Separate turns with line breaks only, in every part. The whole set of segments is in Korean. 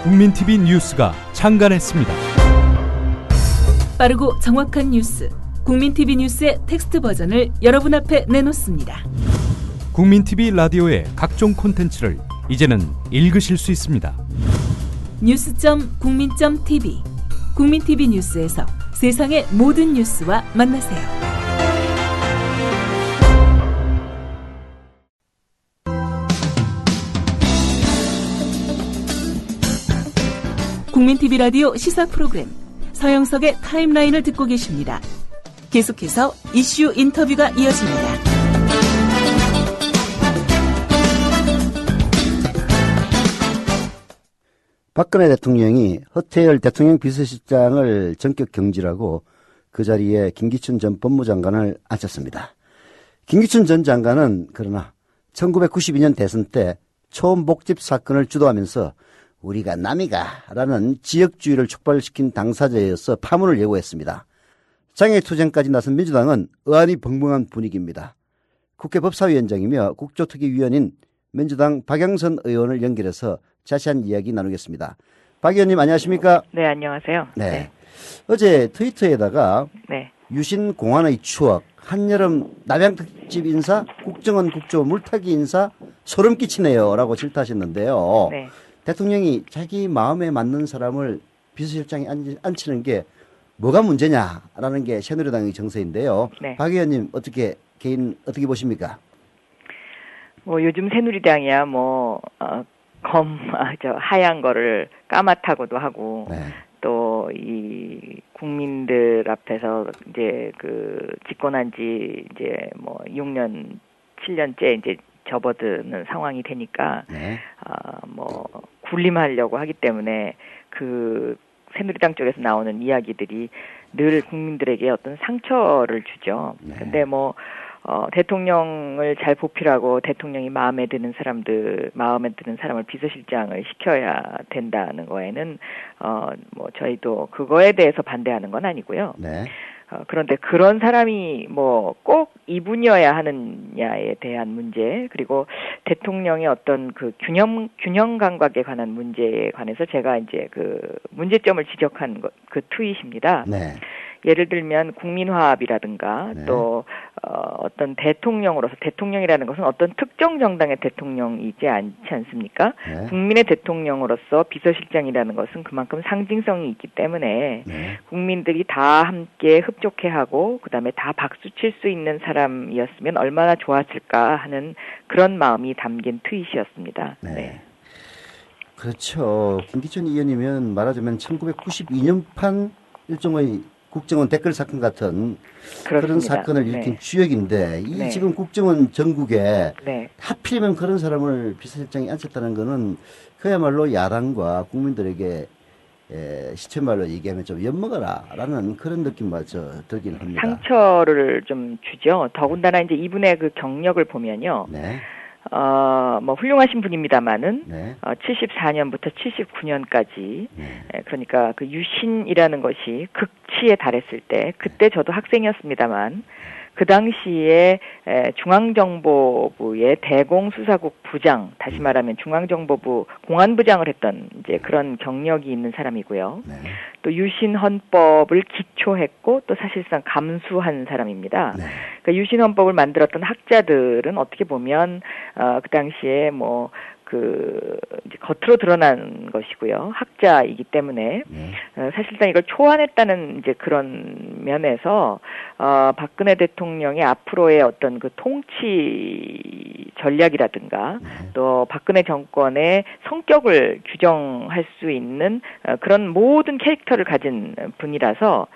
국민TV 뉴스가 창간했습니다.
빠르고 정확한 뉴스, 국민TV 뉴스의 텍스트 버전을 여러분 앞에 내놓습니다.
국민TV 라디오의 각종 콘텐츠를 이제는 읽으실 수 있습니다.
뉴스.국민.tv, 국민TV 뉴스에서 세상의 모든 뉴스와 만나세요. 국민TV 라디오 시사 프로그램 서영석의 타임라인을 듣고 계십니다. 계속해서 이슈 인터뷰가 이어집니다.
박근혜 대통령이 허태열 대통령 비서실장을 전격 경질하고 그 자리에 김기춘 전 법무장관을 앉혔습니다. 김기춘 전 장관은 그러나 1992년 대선 때 초목집 사건을 주도하면서 우리가 남이가라는 지역주의를 촉발시킨 당사자여서 파문을 예고했습니다. 장애투쟁까지 나선 민주당은 의안이 벙벙한 분위기입니다. 국회 법사위원장이며 국조특위위원인 민주당 박영선 의원을 연결해서 자세한 이야기 나누겠습니다. 박 의원님 안녕하십니까?
네, 안녕하세요.
네. 어제 트위터에다가
네.
유신 공안의 추억, 한여름 남양특집 인사, 국정원 국조 물타기 인사 소름 끼치네요 라고 질타하셨는데요.
네.
대통령이 자기 마음에 맞는 사람을 비서실장에 앉히는 게 뭐가 문제냐라는 게 새누리당의 정서인데요.
네.
박 의원님 어떻게 보십니까?
뭐 요즘 새누리당이야 하얀 거를 까맣다고도 하고
네.
또 이 국민들 앞에서 이제 그 집권한 지 이제 6년 7년째 이제 접어드는 상황이 되니까
네.
군림하려고 하기 때문에 그 새누리당 쪽에서 나오는 이야기들이 늘 국민들에게 어떤 상처를 주죠.
네.
근데 대통령을 잘 보필하고 대통령이 마음에 드는 사람을 비서실장을 시켜야 된다는 거에는 저희도 그거에 대해서 반대하는 건 아니고요.
네.
그런데 그런 사람이 꼭 이분이어야 하느냐에 대한 문제, 그리고 대통령의 어떤 그 균형 감각에 관한 문제에 관해서 제가 이제 그 문제점을 지적한 그 트윗입니다.
네.
예를 들면 국민화합이라든가
네.
또 어떤 대통령이라는 것은 어떤 특정 정당의 대통령이지 않지 않습니까?
네.
국민의 대통령으로서 비서실장이라는 것은 그만큼 상징성이 있기 때문에
네.
국민들이 다 함께 흡족해하고 그다음에 다 박수 칠 수 있는 사람이었으면 얼마나 좋았을까 하는 그런 마음이 담긴 트윗이었습니다.
네.
네.
그렇죠. 김기춘 의원이면 말하자면 1992년판 일종의 국정원 댓글 사건 같은
그렇습니다.
그런 사건을 일으킨
네.
주역인데
네.
지금 국정원 전국에
네.
하필이면 그런 사람을 비서실장에 앉혔다는 거는 그야말로 야당과 국민들에게 시체말로 얘기하면 좀 엿먹어라라는 그런 느낌마저 들긴 합니다.
상처를 좀 주죠. 더군다나 이제 이분의 그 경력을 보면요.
네.
훌륭하신 분입니다만은,
네.
74년부터 79년까지,
네.
그러니까 그 유신이라는 것이 극치에 달했을 때, 그때 저도 학생이었습니다만, 그 당시에 중앙정보부의 대공수사국 부장, 다시 말하면 중앙정보부 공안부장을 했던 이제 그런 경력이 있는 사람이고요.
네.
또 유신 헌법을 기초했고 또 사실상 감수한 사람입니다.
네.
그러니까 유신 헌법을 만들었던 학자들은 어떻게 보면 그 당시에 이제 겉으로 드러난 것이고요. 학자이기 때문에
네.
사실상 이걸 초안했다는 이제 그런 면에서 박근혜 대통령의 앞으로의 어떤 그 통치 전략이라든가
네.
또 박근혜 정권의 성격을 규정할 수 있는 그런 모든 캐릭터를 가진 분이라서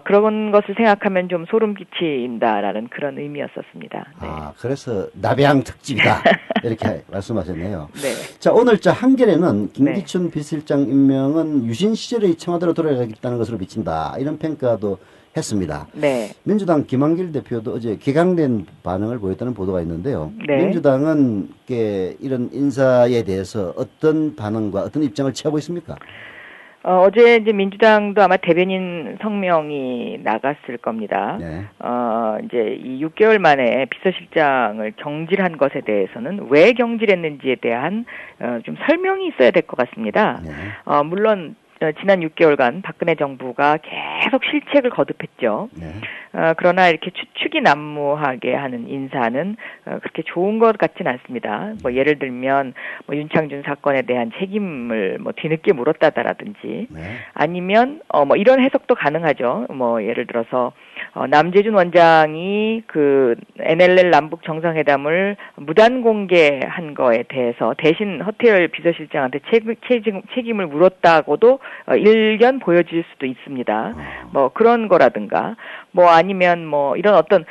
그런 것을 생각하면 좀 소름 끼친다라는 그런 의미였었습니다. 네.
그래서 남양 특집이다 이렇게 말씀하셨네요.
네.
자, 오늘 한겨레는 김기춘 비서실장 임명은 유신 시절의 청와대로 돌아가겠다는 것으로 비친다 이런 평가도 했습니다.
네.
민주당 김한길 대표도 어제 개강된 반응을 보였다는 보도가 있는데요.
네.
민주당은 이런 인사에 대해서 어떤 반응과 어떤 입장을 취하고 있습니까?
어제 이제 민주당도 아마 대변인 성명이 나갔을 겁니다.
네.
이제 이 6개월 만에 비서실장을 경질한 것에 대해서는 왜 경질했는지에 대한 좀 설명이 있어야 될 것 같습니다.
네.
물론 지난 6개월간 박근혜 정부가 계속 실책을 거듭했죠.
네.
그러나 이렇게 추측이 난무하게 하는 인사는 그렇게 좋은 것 같지는 않습니다. 뭐 예를 들면 뭐 윤창준 사건에 대한 책임을 뭐 뒤늦게 물었다라든지
네.
아니면 뭐 이런 해석도 가능하죠. 뭐 예를 들어서 남재준 원장이 그 NLL 남북 정상회담을 무단 공개한 거에 대해서 대신 허태열 비서실장한테 책임을 물었다고도 일견 보여질 수도 있습니다. 뭐 그런 거라든가 뭐 아니면 뭐 이런 어떤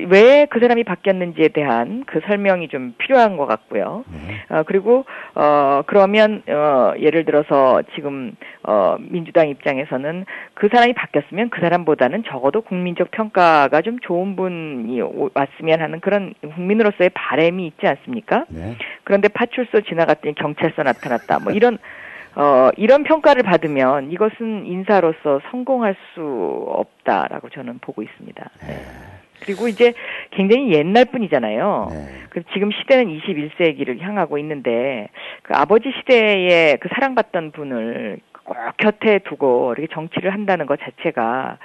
왜 그 사람이 바뀌었는지에 대한 그 설명이 좀 필요한 것 같고요. 그리고 그러면 예를 들어서 지금 민주당 입장에서는 그 사람이 바뀌었으면 그 사람보다는 적어도 국민적 평가가 좀 좋은 분이 왔으면 하는 그런 국민으로서의 바람이 있지 않습니까?
네.
그런데 파출소 지나갔더니 경찰서 나타났다. 뭐 이런 평가를 받으면 이것은 인사로서 성공할 수 없다라고 저는 보고 있습니다. 네. 그리고 이제 굉장히 옛날 분이잖아요.
네.
지금 시대는 21세기를 향하고 있는데 그 아버지 시대에 그 사랑받던 분을 꼭 곁에 두고 이렇게 정치를 한다는 것 자체가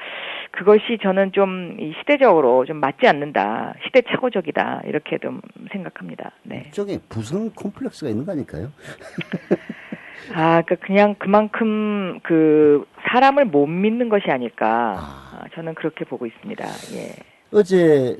그것이 저는 좀 시대적으로 좀 맞지 않는다. 시대착오적이다. 이렇게 좀 생각합니다. 네.
이쪽에 부성 콤플렉스가 있는 거니까요.
그냥 그만큼 그 사람을 못 믿는 것이 아닐까. 저는 그렇게 보고 있습니다. 예.
어제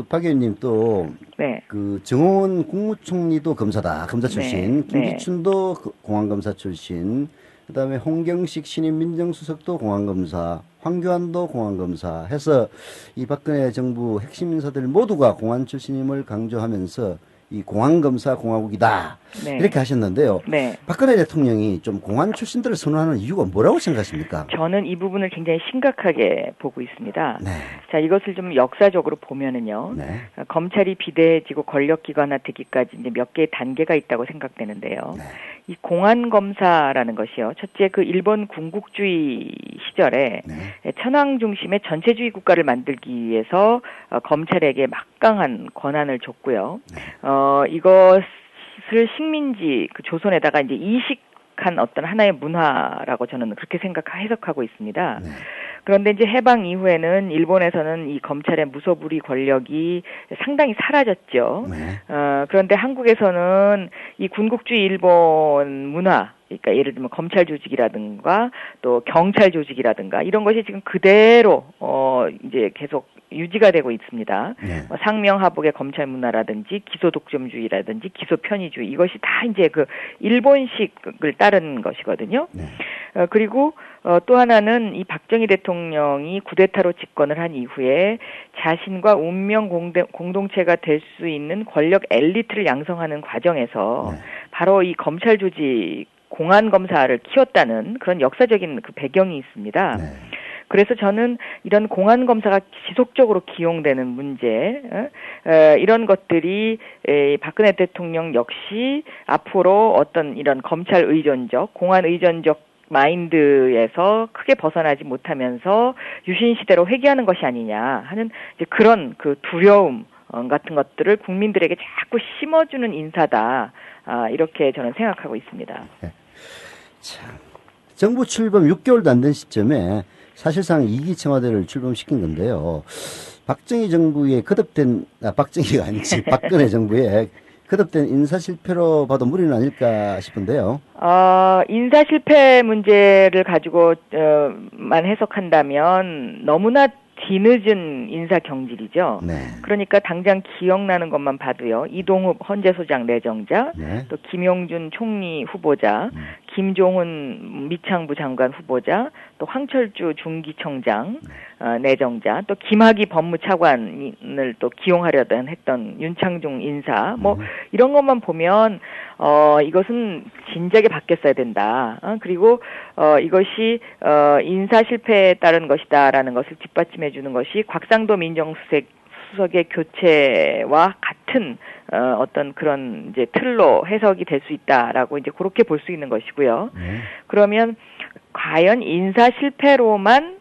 박 의원님 또
네.
그 정홍원 국무총리도 검사 출신,
네.
김기춘도 공안검사 출신, 그다음에 홍경식 신임 민정수석도 공안검사, 황교안도 공안검사 해서 이 박근혜 정부 핵심 인사들 모두가 공안 출신임을 강조하면서 이 공안검사 공화국이다.
네.
이렇게 하셨는데요.
네.
박근혜 대통령이 좀 공안 출신들을 선호하는 이유가 뭐라고 생각하십니까?
저는 이 부분을 굉장히 심각하게 보고 있습니다.
네.
자, 이것을 좀 역사적으로 보면은요.
네.
검찰이 비대해지고 권력기관화되기까지 이제 몇 개의 단계가 있다고 생각되는데요.
네.
이 공안검사라는 것이요. 첫째 그 일본 군국주의 시절에
네.
천황 중심의 전체주의 국가를 만들기 위해서 검찰에게 막강한 권한을 줬고요.
네.
이것을 식민지 그 조선에다가 이제 이식한 어떤 하나의 문화라고 저는 그렇게 해석하고 있습니다.
네.
그런데 이제 해방 이후에는 일본에서는 이 검찰의 무소불위 권력이 상당히 사라졌죠.
네.
그런데 한국에서는 이 군국주의 일본 문화, 그러니까 예를 들면 검찰 조직이라든가 또 경찰 조직이라든가 이런 것이 지금 그대로 이제 계속 유지가 되고 있습니다.
네.
상명하복의 검찰 문화라든지 기소 독점주의라든지 기소 편의주의 이것이 다 이제 그 일본식을 따른 것이거든요.
네.
그리고 또 하나는 이 박정희 대통령이 쿠데타로 집권을 한 이후에 자신과 운명 공동체가 될 수 있는 권력 엘리트를 양성하는 과정에서
네.
바로 이 검찰 조직 공안검사를 키웠다는 그런 역사적인 그 배경이 있습니다.
네.
그래서 저는 이런 공안검사가 지속적으로 기용되는 문제, 이런 것들이 박근혜 대통령 역시 앞으로 어떤 이런 검찰 의존적, 공안 의존적 마인드에서 크게 벗어나지 못하면서 유신 시대로 회귀하는 것이 아니냐 하는 이제 그런 그 두려움 같은 것들을 국민들에게 자꾸 심어주는 인사다. 이렇게 저는 생각하고 있습니다.
네. 참, 정부 출범 6개월도 안 된 시점에 사실상 2기 청와대를 출범시킨 건데요. 박정희 정부의 박정희가 아니지, 박근혜 정부의 거듭된 인사 실패로 봐도 무리는 아닐까 싶은데요.
인사 실패 문제를 가지고만 해석한다면 너무나 뒤늦은 인사 경질이죠.
네.
그러니까 당장 기억나는 것만 봐도요. 이동욱 헌재소장 내정자,
네.
또 김용준 총리 후보자, 김종훈 미창부 장관 후보자, 또 황철주 중기청장 내정자, 또 김학의 법무차관을 또 기용하려던 했던 윤창중 인사, 이런 것만 보면 이것은 진작에 바뀌었어야 된다. 그리고 이것이 인사 실패에 따른 것이다라는 것을 뒷받침해 주는 것이 곽상도 민정수석의 교체와 같은 어떤 그런 이제 틀로 해석이 될 수 있다라고 이제 그렇게 볼 수 있는 것이고요. 그러면 과연 인사 실패로만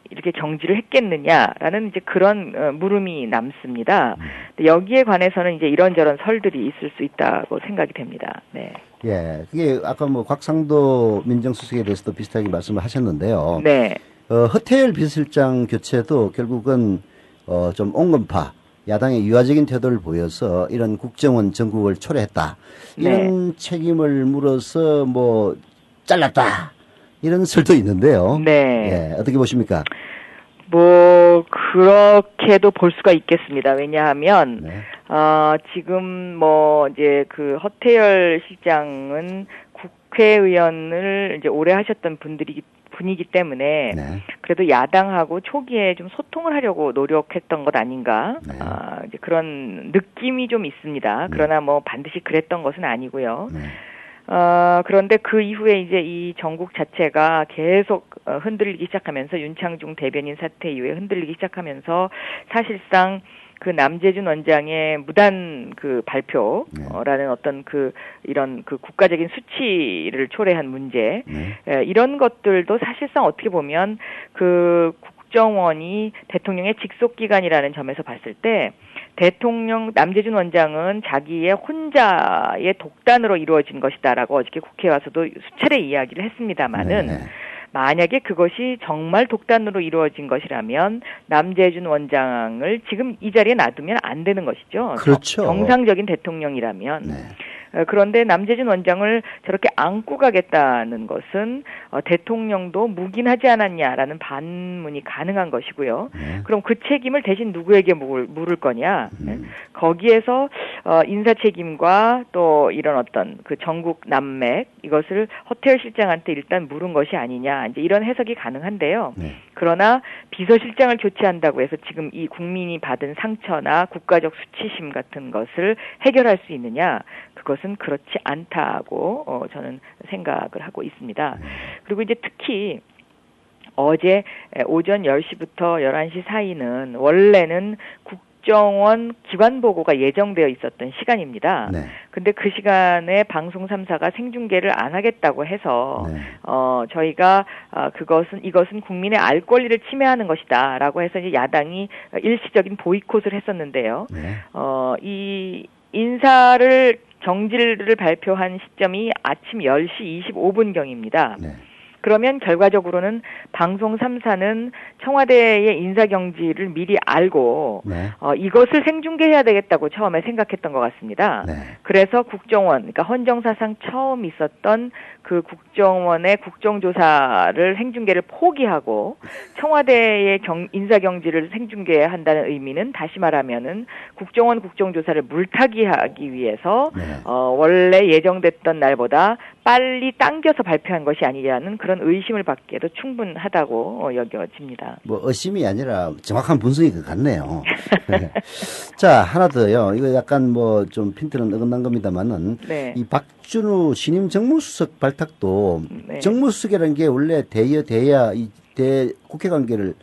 이렇게 정지를 했겠느냐라는 이제 그런 물음이 남습니다. 여기에 관해서는 이제 이런저런 설들이 있을 수 있다고 생각이 됩니다. 네.
예, 그게 아까 뭐 곽상도 민정수석에 대해서도 비슷하게 말씀을 하셨는데요.
네.
허태열 비서실장 교체도 결국은 좀 온건파 야당의 유화적인 태도를 보여서 이런 국정원 전국을 초래했다. 이런
네.
책임을 물어서 뭐 잘랐다. 이런 설도 있는데요.
네.
예, 어떻게 보십니까?
뭐 그렇게도 볼 수가 있겠습니다. 왜냐하면
네.
지금 뭐 이제 그 허태열 실장은 국회의원을 이제 오래 하셨던 분이기 때문에
네.
그래도 야당하고 초기에 좀 소통을 하려고 노력했던 것 아닌가
네.
이제 그런 느낌이 좀 있습니다. 그러나 뭐 반드시 그랬던 것은 아니고요.
네.
그런데 그 이후에 이제 이 전국 자체가 계속 흔들리기 시작하면서 윤창중 대변인 사태 이후에 흔들리기 시작하면서 사실상 그 남재준 원장의 무단 그 발표라는 어떤 그 이런 그 국가적인 수치를 초래한 문제 이런 것들도 사실상 어떻게 보면 그 국정원이 대통령의 직속기관이라는 점에서 봤을 때 대통령 남재준 원장은 자기의 혼자의 독단으로 이루어진 것이다라고 어저께 국회에 와서도 수차례 이야기를 했습니다마는 만약에 그것이 정말 독단으로 이루어진 것이라면 남재준 원장을 지금 이 자리에 놔두면 안 되는 것이죠.
그렇죠.
정상적인 대통령이라면.
네.
그런데 남재준 원장을 저렇게 안고 가겠다는 것은 대통령도 묵인하지 않았냐라는 반문이 가능한 것이고요. 그럼 그 책임을 대신 누구에게 물을 거냐? 거기에서 인사 책임과 또 이런 어떤 그 전국 난맥 이것을 허태열 실장한테 일단 물은 것이 아니냐 이제 이런 해석이 가능한데요. 그러나 비서실장을 교체한다고 해서 지금 이 국민이 받은 상처나 국가적 수치심 같은 것을 해결할 수 있느냐? 그것은 그렇지 않다고 저는 생각을 하고 있습니다. 그리고 이제 특히 어제 오전 10시부터 11시 사이는 원래는 국정원 기관 보고가 예정되어 있었던 시간입니다. 근데 그 시간에 방송 3사가 생중계를 안 하겠다고 해서 저희가 이것은 국민의 알 권리를 침해하는 것이다라고 해서 이제 야당이 일시적인 보이콧을 했었는데요. 이 인사를 정지를 발표한 시점이 아침 10시 25분경입니다. 그러면 결과적으로는 방송 3사는 청와대의 인사경지를 미리 알고 이것을 생중계해야 되겠다고 처음에 생각했던 것 같습니다. 그래서 국정원, 그러니까 헌정사상 처음 있었던 그 국정원의 국정조사를 생중계를 포기하고 청와대의 인사경지를 생중계한다는 의미는 다시 말하면은 국정원 국정조사를 물타기하기 위해서 원래 예정됐던 날보다 빨리 당겨서 발표한 것이 아니냐는 그런 의심을 받기에도 충분하다고 여겨집니다.
뭐 의심이 아니라 정확한 분석이 그 같네요. 자, 하나 더요. 이거 약간 뭐 좀 핀트는 어긋난 겁니다만은 이 박준우 신임 정무수석 발탁도 정무수석이라는 게 원래 대야 이 국회 관계를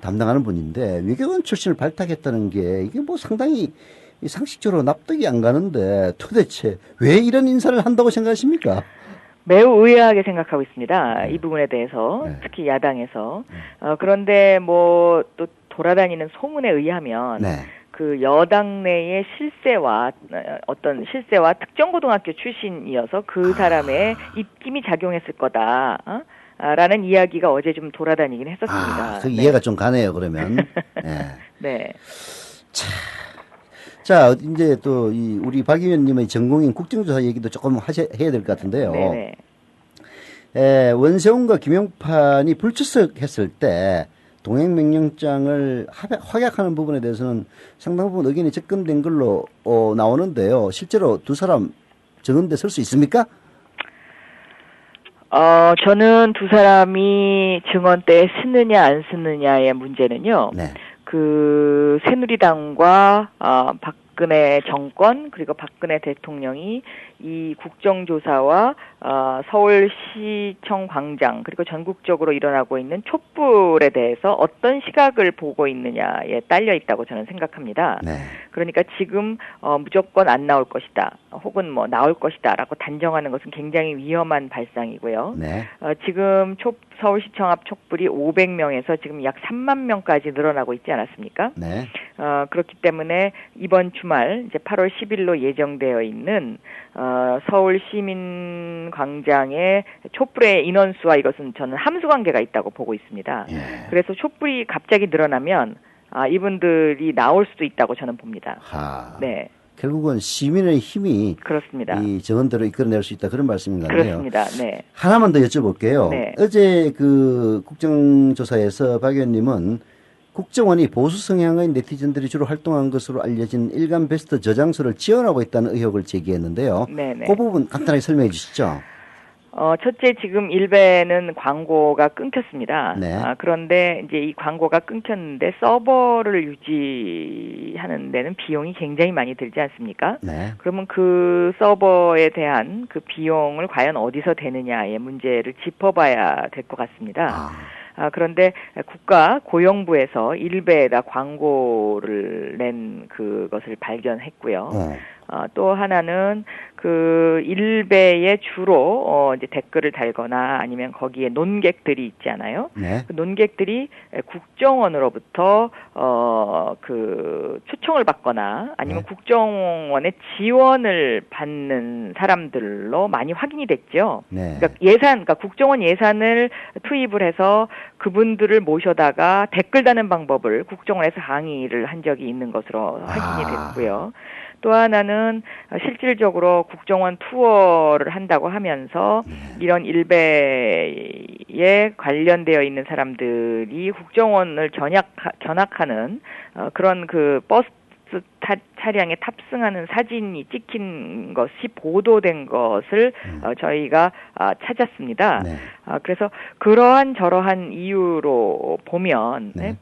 담당하는 분인데 외교관 출신을 발탁했다는 게 이게 뭐 상당히 상식적으로 납득이 안 가는데 도대체 왜 이런 인사를 한다고 생각하십니까?
매우 의아하게 생각하고 있습니다. 이 부분에 대해서 특히 야당에서 그런데 뭐 또 돌아다니는 소문에 의하면 그 여당 내의 실세와 특정고등학교 출신이어서 그 사람의 입김이 작용했을 거다. 라는 이야기가 어제 좀 돌아다니긴 했었습니다.
그 이해가 좀 가네요. 그러면.
네.
자, 이제 또 우리 박 의원님의 전공인 국정조사 얘기도 조금 해야 될 것 같은데요. 원세훈과 김용판이 불출석했을 때 동행명령장을 확약하는 부분에 대해서는 상당 부분 의견이 접근된 걸로 나오는데요. 실제로 두 사람 정은대 설 수 있습니까?
저는 두 사람이 증언대에 쓰느냐 안 쓰느냐의 문제는요. 그 새누리당과 박근혜 정권 그리고 박근혜 대통령이 이 국정조사와 서울시청 광장 그리고 전국적으로 일어나고 있는 촛불에 대해서 어떤 시각을 보고 있느냐에 딸려 있다고 저는 생각합니다.
네.
그러니까 지금 무조건 안 나올 것이다 혹은 뭐 나올 것이다라고 단정하는 것은 굉장히 위험한 발상이고요.
네.
지금 서울시청 앞 촛불이 500명에서 지금 약 3만 명까지 늘어나고 있지 않았습니까?
네.
그렇기 때문에 이번 주말 이제 8월 10일로 예정되어 있는 서울시민광장의 촛불의 인원수와 이것은 저는 함수 관계가 있다고 보고 있습니다.
예.
그래서 촛불이 갑자기 늘어나면 이분들이 나올 수도 있다고 저는 봅니다. 네.
결국은 시민의 힘이
그렇습니다.
이 정원대로 이끌어낼 수 있다 그런 말씀인 것 같네요.
그렇습니다. 네.
하나만 더 여쭤볼게요.
네.
어제 그 국정조사에서 박 의원님은 국정원이 보수 성향의 네티즌들이 주로 활동한 것으로 알려진 일간 베스트 저장소를 지원하고 있다는 의혹을 제기했는데요.
네네.
그 부분 간단하게 설명해 주시죠.
첫째 지금 일베는 광고가 끊겼습니다.
네.
그런데 이제 이 광고가 끊겼는데 서버를 유지하는 데는 비용이 굉장히 많이 들지 않습니까?
네.
그러면 그 서버에 대한 그 비용을 과연 어디서 되느냐의 문제를 짚어봐야 될 것 같습니다. 그런데 국가고용부에서 일베에다 광고를 낸 그것을 발견했고요. 또 하나는 그 일베에 주로 이제 댓글을 달거나 아니면 거기에 논객들이 있잖아요.
네.
그 논객들이 국정원으로부터 그 초청을 받거나 아니면
네.
국정원의 지원을 받는 사람들로 많이 확인이 됐죠.
네.
그러니까 국정원 예산을 투입을 해서 그분들을 모셔다가 댓글 다는 방법을 국정원에서 항의를 한 적이 있는 것으로 확인이 됐고요. 또 하나는 실질적으로 국정원 투어를 한다고 하면서 이런 일베에 관련되어 있는 사람들이 국정원을 견학하는 그런 그 버스 차량에 탑승하는 사진이 찍힌 것이 보도된 것을 저희가 찾았습니다.
네.
그래서 그러한 저러한 이유로 보면
네.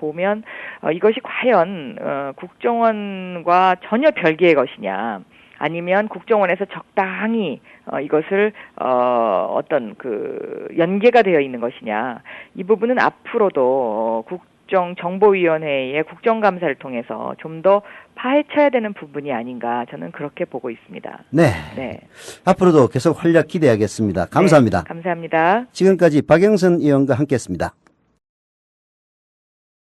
이것이 과연 국정원과 전혀 별개의 것이냐 아니면 국정원에서 적당히 이것을 어떤 그 연계가 되어 있는 것이냐 이 부분은 앞으로도 국정정보위원회의 국정감사를 통해서 좀 더 파헤쳐야 되는 부분이 아닌가 저는 그렇게 보고 있습니다.
네.
네.
앞으로도 계속 활약 기대하겠습니다. 감사합니다.
네, 감사합니다.
지금까지 박영선 의원과 함께했습니다.